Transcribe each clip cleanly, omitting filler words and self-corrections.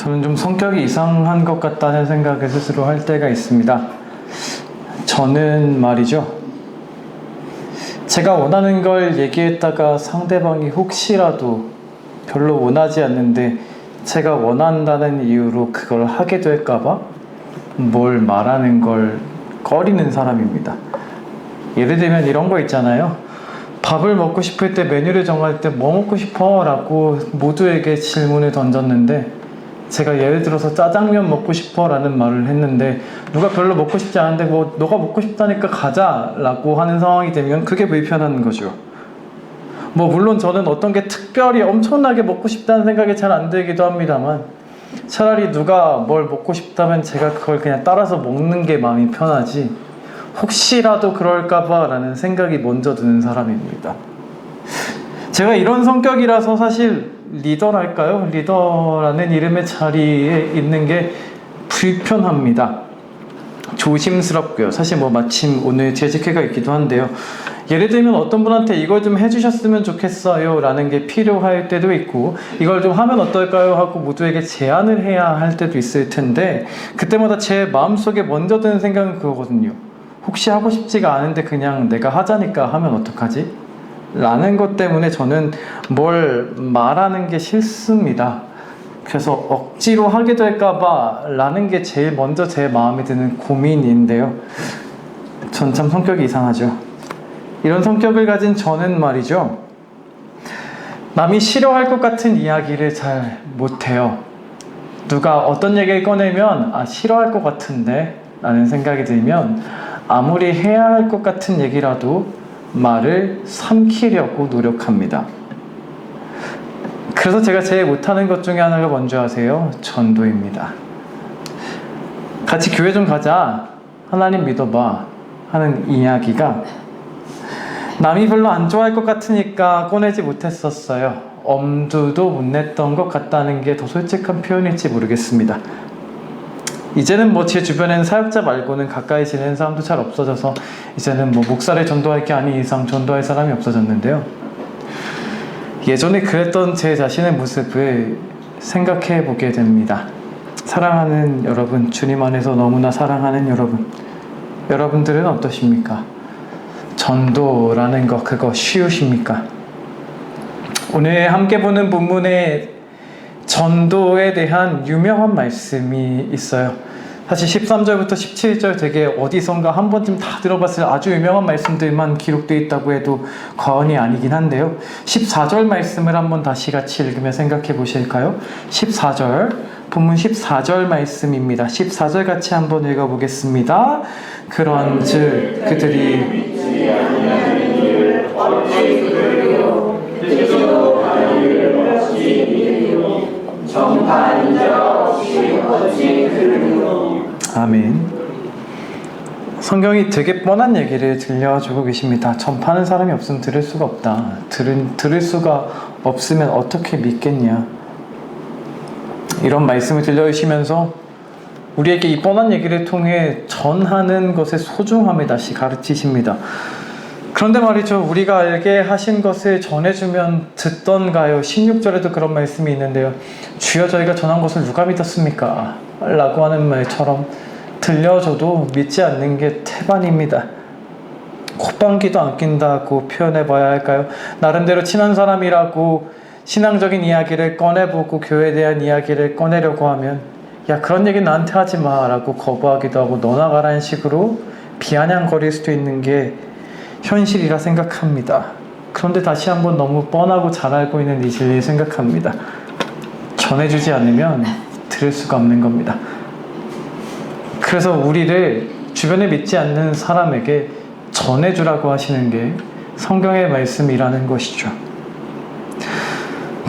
저는 좀 성격이 이상한 것 같다는 생각을 스스로 할 때가 있습니다. 저는 말이죠, 제가 원하는 걸 얘기했다가 상대방이 혹시라도 별로 원하지 않는데 제가 원한다는 이유로 그걸 하게 될까봐 뭘 말하는 걸 꺼리는 사람입니다. 예를 들면 이런 거 있잖아요. 밥을 먹고 싶을 때 메뉴를 정할 때 뭐 먹고 싶어? 라고 모두에게 질문을 던졌는데, 제가 예를 들어서 짜장면 먹고 싶어 라는 말을 했는데 누가 별로 먹고 싶지 않은데 뭐 너가 먹고 싶다니까 가자 라고 하는 상황이 되면 그게 불편한 거죠. 뭐 물론 저는 어떤 게 특별히 엄청나게 먹고 싶다는 생각이 잘 안 들기도 합니다만, 차라리 누가 뭘 먹고 싶다면 제가 그걸 그냥 따라서 먹는 게 마음이 편하지, 혹시라도 그럴까봐 라는 생각이 먼저 드는 사람입니다. 제가 이런 성격이라서 사실 리더랄까요? 리더라는 이름의 자리에 있는 게 불편합니다. 조심스럽고요. 사실 뭐 마침 오늘 재직회가 있기도 한데요. 예를 들면 어떤 분한테 이걸 좀 해주셨으면 좋겠어요 라는 게 필요할 때도 있고, 이걸 좀 하면 어떨까요 하고 모두에게 제안을 해야 할 때도 있을 텐데, 그때마다 제 마음속에 먼저 드는 생각은 그거거든요. 혹시 하고 싶지가 않은데 그냥 내가 하자니까 하면 어떡하지? 라는 것 때문에 저는 뭘 말하는 게 싫습니다. 그래서 억지로 하게 될까봐 라는 게 제일 먼저 제 마음에 드는 고민인데요. 전 참 성격이 이상하죠. 이런 성격을 가진 저는 말이죠, 남이 싫어할 것 같은 이야기를 잘 못해요. 누가 어떤 얘기를 꺼내면 싫어할 것 같은데 라는 생각이 들면 아무리 해야 할 것 같은 얘기라도 말을 삼키려고 노력합니다. 그래서 제가 제일 못하는 것 중에 하나가 뭔지 아세요? 전도입니다. 같이 교회 좀 가자, 하나님 믿어봐 하는 이야기가 남이 별로 안 좋아할 것 같으니까 꺼내지 못했었어요. 엄두도 못 냈던 것 같다는 게 더 솔직한 표현일지 모르겠습니다. 이제는 뭐 제 주변에는 사역자 말고는 가까이 지내는 사람도 잘 없어져서 이제는 뭐 목사를 전도할 게 아닌 이상 전도할 사람이 없어졌는데요. 예전에 그랬던 제 자신의 모습을 생각해 보게 됩니다. 사랑하는 여러분, 주님 안에서 너무나 사랑하는 여러분, 여러분들은 어떠십니까? 전도라는 거 그거 쉬우십니까? 오늘 함께 보는 본문에 전도에 대한 유명한 말씀이 있어요. 사실 13절부터 17절 되게 어디선가 한 번쯤 다 들어봤을 아주 유명한 말씀들만 기록되어 있다고 해도 과언이 아니긴 한데요. 14절 말씀을 한번 다시 같이 읽으며 생각해 보실까요? 14절, 본문 14절 말씀입니다. 14절 같이 한번 읽어보겠습니다. 그런즉 그들이 믿지 아니하는 이를 어찌 그들이요 듣지도 않은 이를 어찌 믿으리요 전파하는 자 없이 어찌 들으리요. 아멘. 성경이 되게 뻔한 얘기를 들려주고 계십니다. 전파하는 사람이 없으면 들을 수가 없다. 들을 수가 없으면 어떻게 믿겠냐. 이런 말씀을 들려주시면서 우리에게 이 뻔한 얘기를 통해 전하는 것의 소중함을 다시 가르치십니다. 그런데 말이죠, 우리가 알게 하신 것을 전해주면 듣던가요? 16절에도 그런 말씀이 있는데요. 주여 저희가 전한 것을 누가 믿었습니까? 라고 하는 말처럼 들려줘도 믿지 않는 게 태반입니다. 콧방귀도 안 낀다고 표현해봐야 할까요? 나름대로 친한 사람이라고 신앙적인 이야기를 꺼내보고 교회에 대한 이야기를 꺼내려고 하면 야 그런 얘기 나한테 하지 마 라고 거부하기도 하고 너나 가라는 식으로 비아냥거릴 수도 있는 게 현실이라 생각합니다. 그런데 다시 한번 너무 뻔하고 잘 알고 있는 이 진리를 생각합니다. 전해주지 않으면 들을 수가 없는 겁니다. 그래서 우리를 주변에 믿지 않는 사람에게 전해주라고 하시는 게 성경의 말씀이라는 것이죠.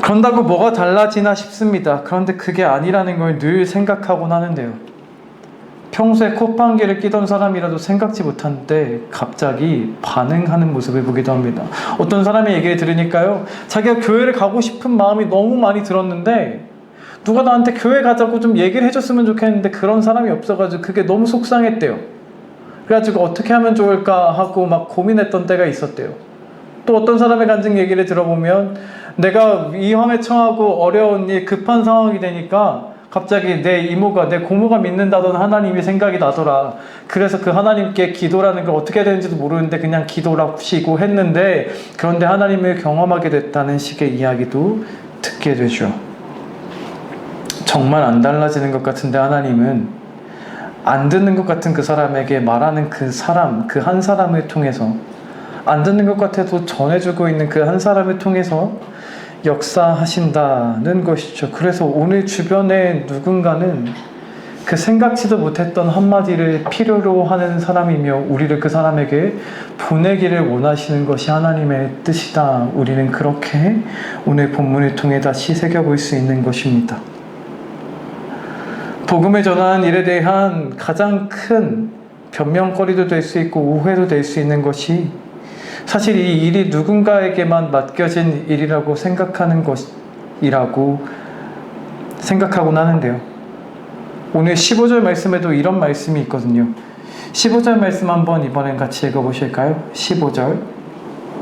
그런다고 뭐가 달라지나 싶습니다. 그런데 그게 아니라는 걸 늘 생각하곤 하는데요. 평소에 콧방귀를 끼던 사람이라도 생각지 못한 때 갑자기 반응하는 모습을 보기도 합니다. 어떤 사람의 얘기를 들으니까요, 자기가 교회를 가고 싶은 마음이 너무 많이 들었는데 누가 나한테 교회 가자고 좀 얘기를 해줬으면 좋겠는데 그런 사람이 없어가지고 그게 너무 속상했대요. 그래가지고 어떻게 하면 좋을까 하고 막 고민했던 때가 있었대요. 또 어떤 사람의 간증 얘기를 들어보면 내가 위험에 처하고 어려운 일, 급한 상황이 되니까 갑자기 내 이모가, 내 고모가 믿는다던 하나님이 생각이 나더라. 그래서 그 하나님께 기도라는 걸 어떻게 해야 되는지도 모르는데 그냥 기도라시고 했는데, 그런데 하나님을 경험하게 됐다는 식의 이야기도 듣게 되죠. 정말 안 달라지는 것 같은데 하나님은 안 듣는 것 같은 그 사람에게 말하는 그 사람, 그 한 사람을 통해서, 안 듣는 것 같아도 전해주고 있는 그 한 사람을 통해서 역사하신다는 것이죠. 그래서 오늘 주변에 누군가는 그 생각지도 못했던 한마디를 필요로 하는 사람이며 우리를 그 사람에게 보내기를 원하시는 것이 하나님의 뜻이다. 우리는 그렇게 오늘 본문을 통해 다시 새겨볼 수 있는 것입니다. 복음을 전하는 일에 대한 가장 큰 변명거리도 될 수 있고 오해도 될 수 있는 것이, 사실 이 일이 누군가에게만 맡겨진 일이라고 생각하는 것이라고 생각하곤 하는데요. 오늘 15절 말씀에도 이런 말씀이 있거든요. 15절 말씀 한번 이번엔 같이 읽어보실까요? 15절입니다.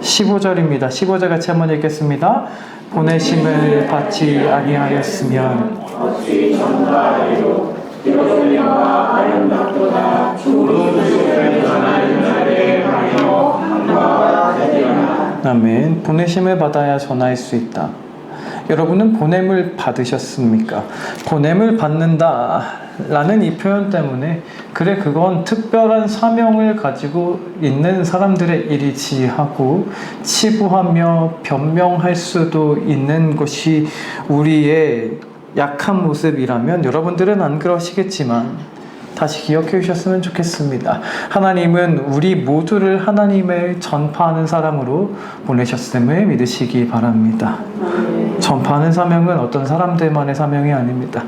15절 같이 한번 읽겠습니다. 보내심을 받지 아니하였으면 어찌 전파하리요. 이것은영과 아름답도다. 주를 전하는 자를 하여 한바가 되리라. 아멘. 보내심을 받아야 전할 수 있다. 여러분은 보냄을 받으셨습니까? 보냄을 받는다라는 이 표현 때문에, 그래 그건 특별한 사명을 가지고 있는 사람들의 일이지 하고 치부하며 변명할 수도 있는 것이 우리의 약한 모습이라면, 여러분들은 안 그러시겠지만 다시 기억해 주셨으면 좋겠습니다. 하나님은 우리 모두를 하나님을 전파하는 사람으로 보내셨음을 믿으시기 바랍니다. 전파하는 사명은 어떤 사람들만의 사명이 아닙니다.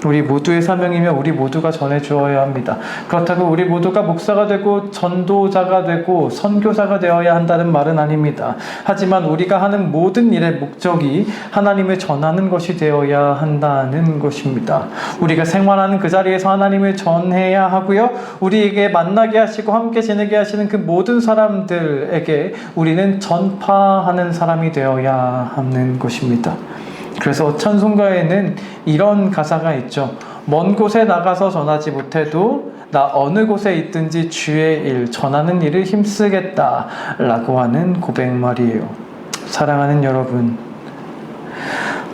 우리 모두의 사명이며 우리 모두가 전해주어야 합니다. 그렇다고 우리 모두가 목사가 되고 전도자가 되고 선교사가 되어야 한다는 말은 아닙니다. 하지만 우리가 하는 모든 일의 목적이 하나님을 전하는 것이 되어야 한다는 것입니다. 우리가 생활하는 그 자리에서 하나님을 전해야 하고요. 우리에게 만나게 하시고 함께 지내게 하시는 그 모든 사람들에게 우리는 전파하는 사람이 되어야 하는 것입니다. 그래서 찬송가에는 이런 가사가 있죠. 먼 곳에 나가서 전하지 못해도 나 어느 곳에 있든지 주의 일, 전하는 일을 힘쓰겠다 라고 하는 고백 말이에요. 사랑하는 여러분,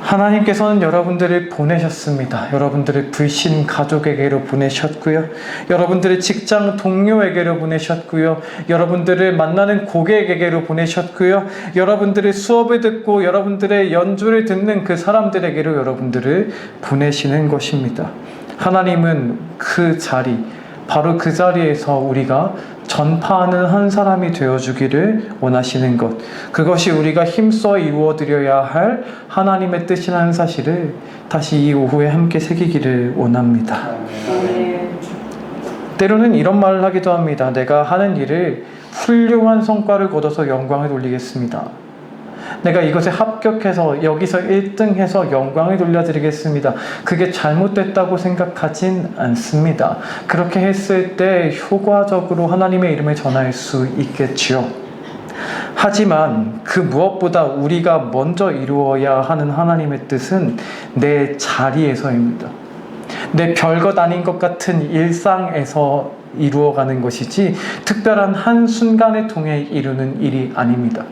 하나님께서는 여러분들을 보내셨습니다. 여러분들을 불신 가족에게로 보내셨고요. 여러분들의 직장 동료에게로 보내셨고요. 여러분들을 만나는 고객에게로 보내셨고요. 여러분들의 수업을 듣고 여러분들의 연주를 듣는 그 사람들에게로 여러분들을 보내시는 것입니다. 하나님은 그 자리, 바로 그 자리에서 우리가 전파하는 한 사람이 되어주기를 원하시는 것, 그것이 우리가 힘써 이루어드려야 할 하나님의 뜻이라는 사실을 다시 이 오후에 함께 새기기를 원합니다. 때로는 이런 말을 하기도 합니다. 내가 하는 일을 훌륭한 성과를 거둬서 영광을 돌리겠습니다. 내가 이것에 합격해서 여기서 1등해서 영광을 돌려드리겠습니다. 그게 잘못됐다고 생각하진 않습니다. 그렇게 했을 때 효과적으로 하나님의 이름을 전할 수 있겠지요. 하지만 그 무엇보다 우리가 먼저 이루어야 하는 하나님의 뜻은 내 자리에서입니다. 내 별것 아닌 것 같은 일상에서 이루어가는 것이지 특별한 한순간을 통해 이루는 일이 아닙니다.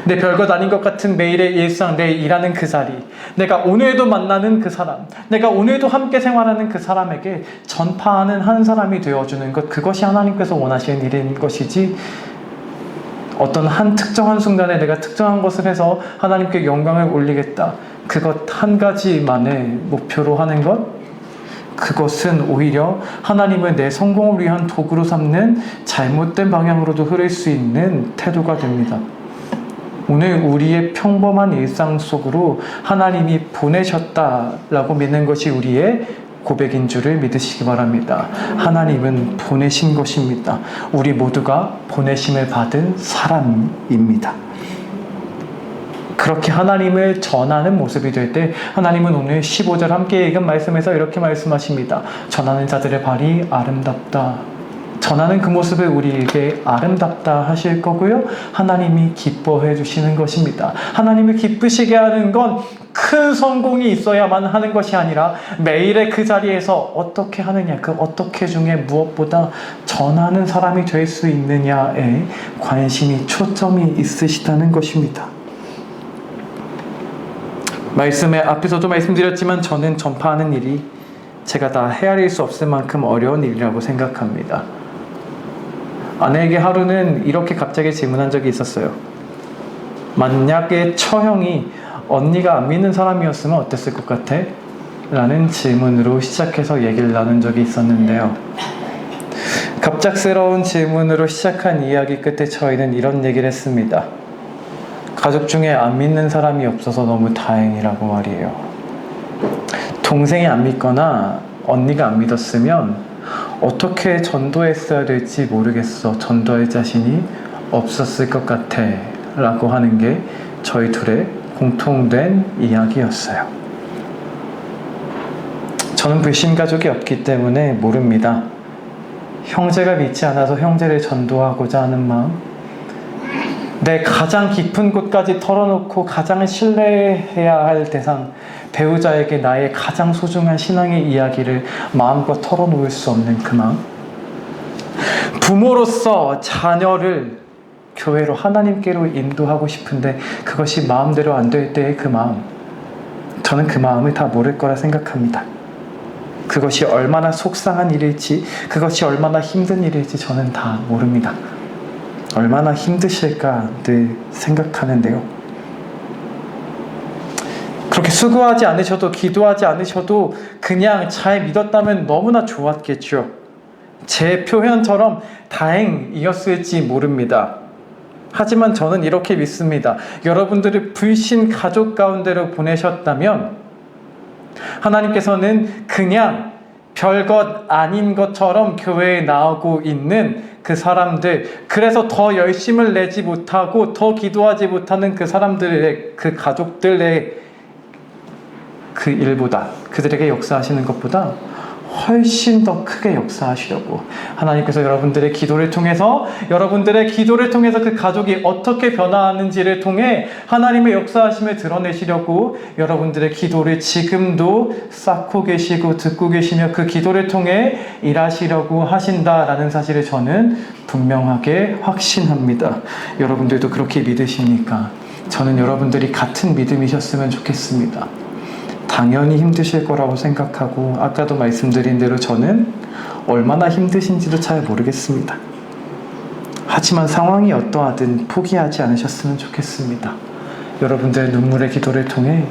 내 별것 아닌 것 같은 매일의 일상, 내 일하는 그 자리, 내가 오늘도 만나는 그 사람, 내가 오늘도 함께 생활하는 그 사람에게 전파하는 한 사람이 되어주는 것, 그것이 하나님께서 원하시는 일인 것이지, 어떤 한 특정한 순간에 내가 특정한 것을 해서 하나님께 영광을 올리겠다, 그것 한 가지만을 목표로 하는 것, 그것은 오히려 하나님을 내 성공을 위한 도구로 삼는 잘못된 방향으로도 흐를 수 있는 태도가 됩니다. 오늘 우리의 평범한 일상 속으로 하나님이 보내셨다라고 믿는 것이 우리의 고백인 줄을 믿으시기 바랍니다. 하나님은 보내신 것입니다. 우리 모두가 보내심을 받은 사람입니다. 그렇게 하나님을 전하는 모습이 될 때 하나님은 오늘 15절 함께 읽은 말씀에서 이렇게 말씀하십니다. 전하는 자들의 발이 아름답다. 전하는 그 모습을 우리에게 아름답다 하실 거고요. 하나님이 기뻐해 주시는 것입니다. 하나님을 기쁘시게 하는 건 큰 성공이 있어야만 하는 것이 아니라 매일의 그 자리에서 어떻게 하느냐, 그 어떻게 중에 무엇보다 전하는 사람이 될 수 있느냐에 관심이 초점이 있으시다는 것입니다. 말씀에 앞에서도 말씀드렸지만 저는 전파하는 일이 제가 다 헤아릴 수 없을 만큼 어려운 일이라고 생각합니다. 아내에게 하루는 이렇게 갑자기 질문한 적이 있었어요. 만약에 처형이 언니가 안 믿는 사람이었으면 어땠을 것 같아? 라는 질문으로 시작해서 얘기를 나눈 적이 있었는데요. 갑작스러운 질문으로 시작한 이야기 끝에 저희는 이런 얘기를 했습니다. 가족 중에 안 믿는 사람이 없어서 너무 다행이라고 말이에요. 동생이 안 믿거나 언니가 안 믿었으면 어떻게 전도했어야 될지 모르겠어. 전도할 자신이 없었을 것 같아. 라고 하는 게 저희 둘의 공통된 이야기였어요. 저는 불신 가족이 없기 때문에 모릅니다. 형제가 믿지 않아서 형제를 전도하고자 하는 마음, 내 가장 깊은 곳까지 털어놓고 가장 신뢰해야 할 대상, 배우자에게 나의 가장 소중한 신앙의 이야기를 마음껏 털어놓을 수 없는 그 마음, 부모로서 자녀를 교회로 하나님께로 인도하고 싶은데 그것이 마음대로 안 될 때의 그 마음, 저는 그 마음을 다 모를 거라 생각합니다. 그것이 얼마나 속상한 일일지, 그것이 얼마나 힘든 일일지 저는 다 모릅니다. 얼마나 힘드실까 늘 생각하는데요. 그렇게 수고하지 않으셔도, 기도하지 않으셔도 그냥 잘 믿었다면 너무나 좋았겠죠. 제 표현처럼 다행이었을지 모릅니다. 하지만 저는 이렇게 믿습니다. 여러분들을 불신 가족 가운데로 보내셨다면 하나님께서는 그냥 별것 아닌 것처럼 교회에 나오고 있는 그 사람들, 그래서 더 열심을 내지 못하고 더 기도하지 못하는 그 사람들의, 그 가족들의 그 일보다, 그들에게 역사하시는 것보다 훨씬 더 크게 역사하시려고 하나님께서 여러분들의 기도를 통해서 그 가족이 어떻게 변화하는지를 통해 하나님의 역사하심을 드러내시려고 여러분들의 기도를 지금도 쌓고 계시고 듣고 계시며 그 기도를 통해 일하시려고 하신다라는 사실을 저는 분명하게 확신합니다. 여러분들도 그렇게 믿으십니까? 저는 여러분들이 같은 믿음이셨으면 좋겠습니다. 당연히 힘드실 거라고 생각하고 아까도 말씀드린 대로 저는 얼마나 힘드신지도 잘 모르겠습니다. 하지만 상황이 어떠하든 포기하지 않으셨으면 좋겠습니다. 여러분들의 눈물의 기도를 통해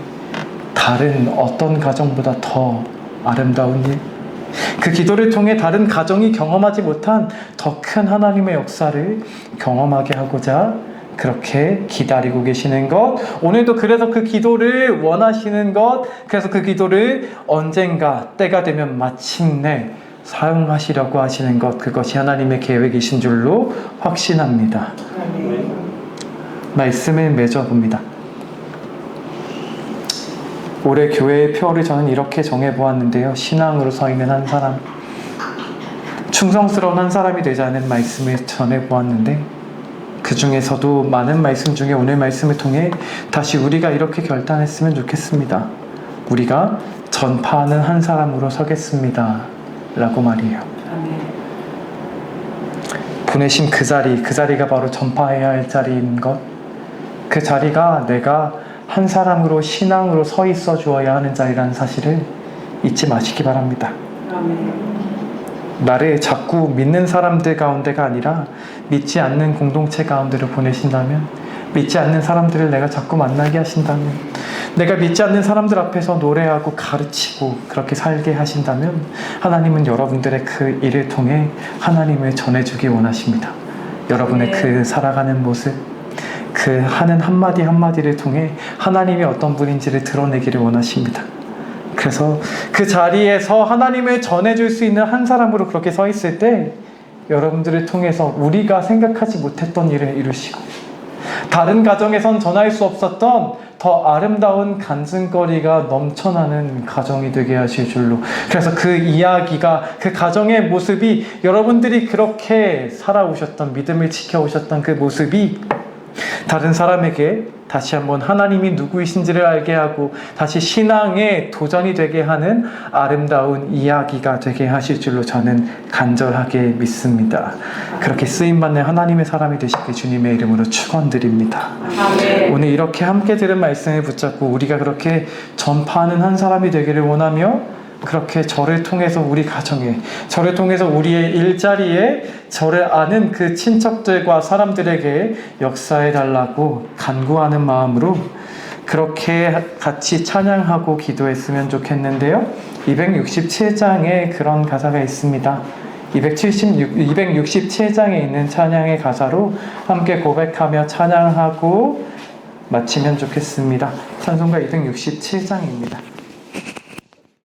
다른 어떤 가정보다 더 아름다운 일, 그 기도를 통해 다른 가정이 경험하지 못한 더 큰 하나님의 역사를 경험하게 하고자 그렇게 기다리고 계시는 것, 오늘도 그래서 그 기도를 원하시는 것, 그래서 그 기도를 언젠가 때가 되면 마침내 사용하시려고 하시는 것, 그것이 하나님의 계획이신 줄로 확신합니다. 말씀을 맺어봅니다. 올해 교회의 표어를 저는 이렇게 정해보았는데요. 신앙으로 서 있는 한 사람, 충성스러운 한 사람이 되자는 말씀을 전해보았는데 그 중에서도 많은 말씀 중에 오늘 말씀을 통해 다시 우리가 이렇게 결단했으면 좋겠습니다. 우리가 전파하는 한 사람으로 서겠습니다. 라고 말이에요. 보내신 그 자리가 바로 전파해야 할 자리인 것, 그 자리가 내가 한 사람으로 신앙으로 서 있어 주어야 하는 자리라는 사실을 잊지 마시기 바랍니다. 나를 자꾸 믿는 사람들 가운데가 아니라 믿지 않는 공동체 가운데로 보내신다면, 믿지 않는 사람들을 내가 자꾸 만나게 하신다면, 내가 믿지 않는 사람들 앞에서 노래하고 가르치고 그렇게 살게 하신다면 하나님은 여러분들의 그 일을 통해 하나님을 전해주기 원하십니다. 여러분의 그 살아가는 모습, 그 하는 한마디 한마디를 통해 하나님이 어떤 분인지를 드러내기를 원하십니다. 그래서 그 자리에서 하나님을 전해줄 수 있는 한 사람으로 그렇게 서 있을 때 여러분들을 통해서 우리가 생각하지 못했던 일을 이루시고, 다른 가정에선 전할 수 없었던 더 더 아름다운 간증거리가 넘쳐나는 가정이 되게 하실 줄로. 그래서 그 이야기가, 그 가정의 모습이, 여러분들이 그렇게 살아오셨던, 믿음을 지켜오셨던 그 모습이 다른 사람에게 다시 한번 하나님이 누구이신지를 알게 하고 다시 신앙의 도전이 되게 하는 아름다운 이야기가 되게 하실 줄로 저는 간절하게 믿습니다. 그렇게 쓰임받는 하나님의 사람이 되시길 주님의 이름으로 축원드립니다. 오늘 이렇게 함께 들은 말씀을 붙잡고 우리가 그렇게 전파하는 한 사람이 되기를 원하며, 그렇게 저를 통해서 우리 가정에, 저를 통해서 우리의 일자리에 저를 아는 그 친척들과 사람들에게 역사해 달라고 간구하는 마음으로 그렇게 같이 찬양하고 기도했으면 좋겠는데요. 267장에 그런 가사가 있습니다. 267장에 있는 찬양의 가사로 함께 고백하며 찬양하고 마치면 좋겠습니다. 찬송가 267장입니다.